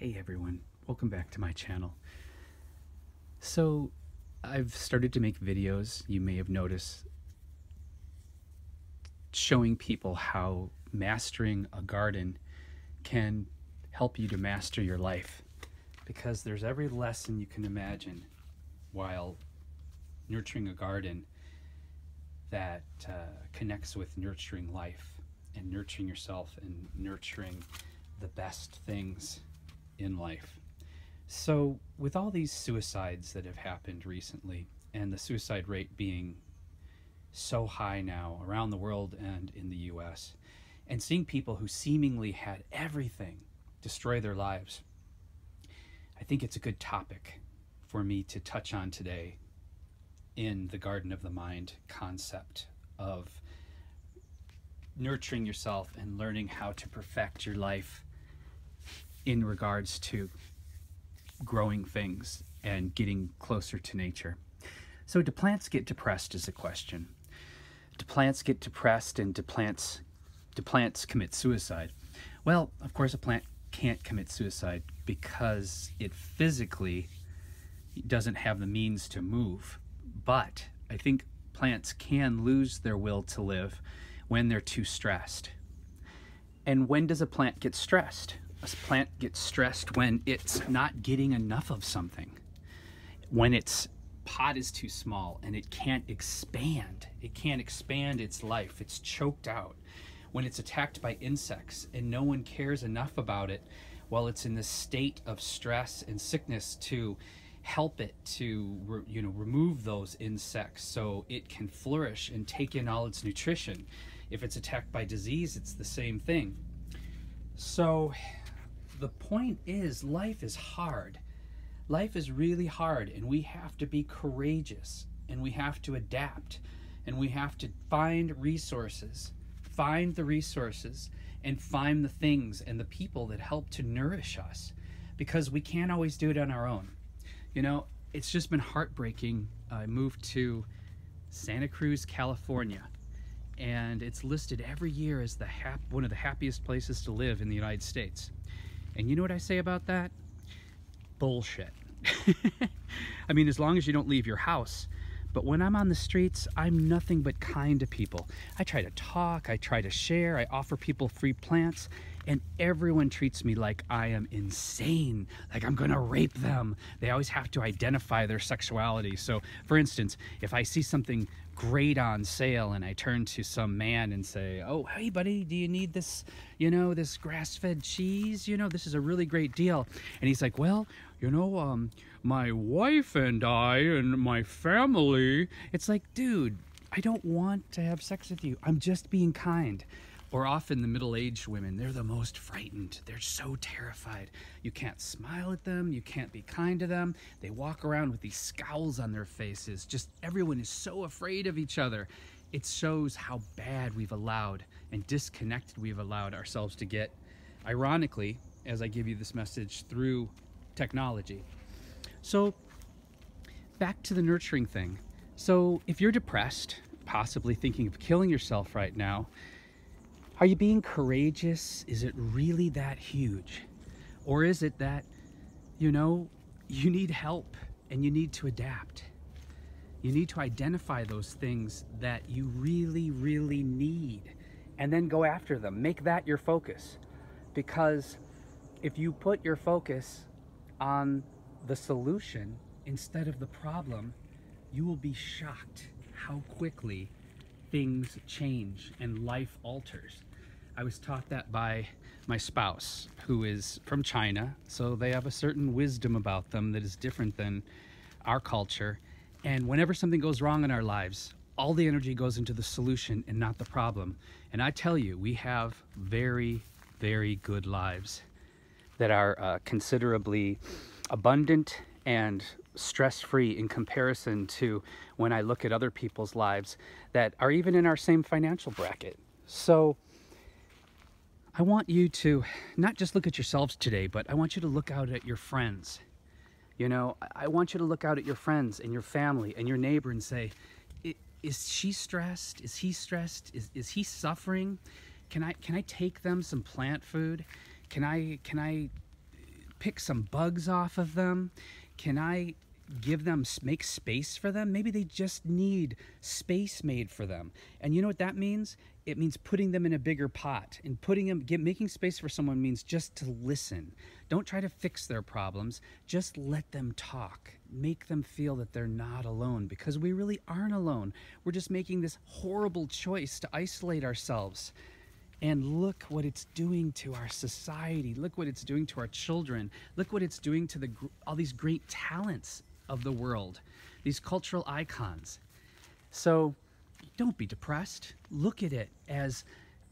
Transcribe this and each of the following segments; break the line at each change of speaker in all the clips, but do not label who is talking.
Hey everyone, welcome back to my channel. So I've started to make videos, you may have noticed, showing people how mastering a garden can help you to master your life, because there's every lesson you can imagine while nurturing a garden that connects with nurturing life and nurturing yourself and nurturing the best things in life. So with all these suicides that have happened recently, and the suicide rate being so high now around the world and in the US, and seeing people who seemingly had everything destroy their lives, I think it's a good topic for me to touch on today in the Garden of the Mind concept of nurturing yourself and learning how to perfect your life in regards to growing things and getting closer to nature. So do plants get depressed is a question. Do plants get depressed, and do plants commit suicide? Well, of course a plant can't commit suicide because it physically doesn't have the means to move. But I think plants can lose their will to live when they're too stressed. And when does a plant get stressed? A plant gets stressed when it's not getting enough of something, when its pot is too small and it can't expand. It can't expand its life. It's choked out. When it's attacked by insects and no one cares enough about it while it's in this state of stress and sickness to help it to remove those insects so it can flourish and take in all its nutrition. If it's attacked by disease, it's the same thing. So the point is, life is hard. Life is really hard, and we have to be courageous, and we have to adapt, and we have to find the resources, and find the things and the people that help to nourish us, because we can't always do it on our own. You know, it's just been heartbreaking. I moved to Santa Cruz, California, and it's listed every year as one of the happiest places to live in the United States. And you know what I say about that? Bullshit. I mean, as long as you don't leave your house. But when I'm on the streets, I'm nothing but kind to people. I try to talk, I try to share, I offer people free plants, and everyone treats me like I am insane, like I'm gonna rape them. They always have to identify their sexuality. So, for instance, if I see something great on sale and I turn to some man and say, "Oh, hey buddy, do you need this, this grass-fed cheese? This is a really great deal." And he's like, "Well, my wife and I and my family." It's like, dude, I don't want to have sex with you. I'm just being kind. Or often the middle-aged women, they're the most frightened. They're so terrified. You can't smile at them. You can't be kind to them. They walk around with these scowls on their faces. Just everyone is so afraid of each other. It shows how bad we've allowed and disconnected we've allowed ourselves to get, ironically, as I give you this message through technology. So back to the nurturing thing. So if you're depressed, possibly thinking of killing yourself right now, are you being courageous? Is it really that huge? Or is it that, you need help and you need to adapt? You need to identify those things that you really, really need and then go after them. Make that your focus. Because if you put your focus on the solution instead of the problem, you will be shocked how quickly things change and life alters. I was taught that by my spouse, who is from China, so they have a certain wisdom about them that is different than our culture. And whenever something goes wrong in our lives, all the energy goes into the solution and not the problem. And I tell you, we have very, very good lives that are considerably abundant and stress-free in comparison to when I look at other people's lives that are even in our same financial bracket. So I want you to not just look at yourselves today, but I want you to look out at your friends. I want you to look out at your friends and your family and your neighbor and say, is she stressed? Is he stressed? Is he suffering? Can I take them some plant food? Can I pick some bugs off of them? Can I make space for them? Maybe they just need space made for them. And you know what that means? It means putting them in a bigger pot, and making space for someone means just to listen. Don't try to fix their problems. Just let them talk. Make them feel that they're not alone, because we really aren't alone. We're just making this horrible choice to isolate ourselves. And look what it's doing to our society. Look what it's doing to our children. Look what it's doing to all these great talents of the world, these cultural icons. So don't be depressed. Look at it as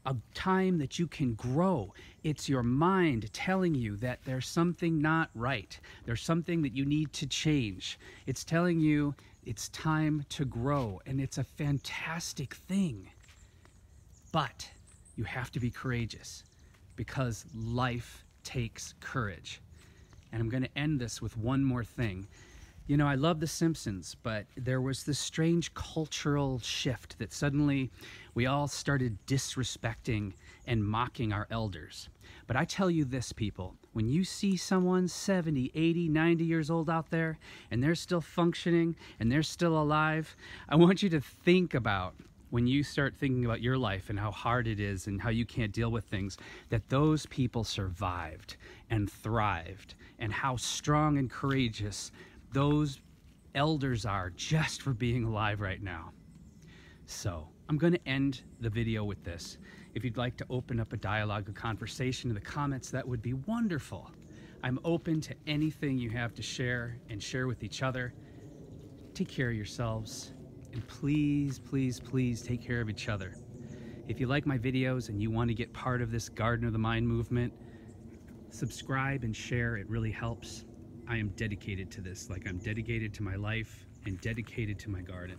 a time that you can grow. It's your mind telling you that there's something not right. There's something that you need to change. It's telling you it's time to grow, and it's a fantastic thing. But you have to be courageous, because life takes courage. And I'm going to end this with one more thing. You know, I love The Simpsons, but there was this strange cultural shift that suddenly we all started disrespecting and mocking our elders. But I tell you this, people, when you see someone 70, 80, 90 years old out there, and they're still functioning, and they're still alive, I want you to think about, when you start thinking about your life and how hard it is and how you can't deal with things, that those people survived and thrived, and how strong and courageous those elders are just for being alive right now. So I'm going to end the video with this. If you'd like to open up a dialogue, a conversation in the comments, that would be wonderful. I'm open to anything you have to share, and share with each other. Take care of yourselves, and please, please, please take care of each other. If you like my videos and you want to get part of this Garden of the Mind movement, subscribe and share. It really helps. I am dedicated to this, like I'm dedicated to my life and dedicated to my garden.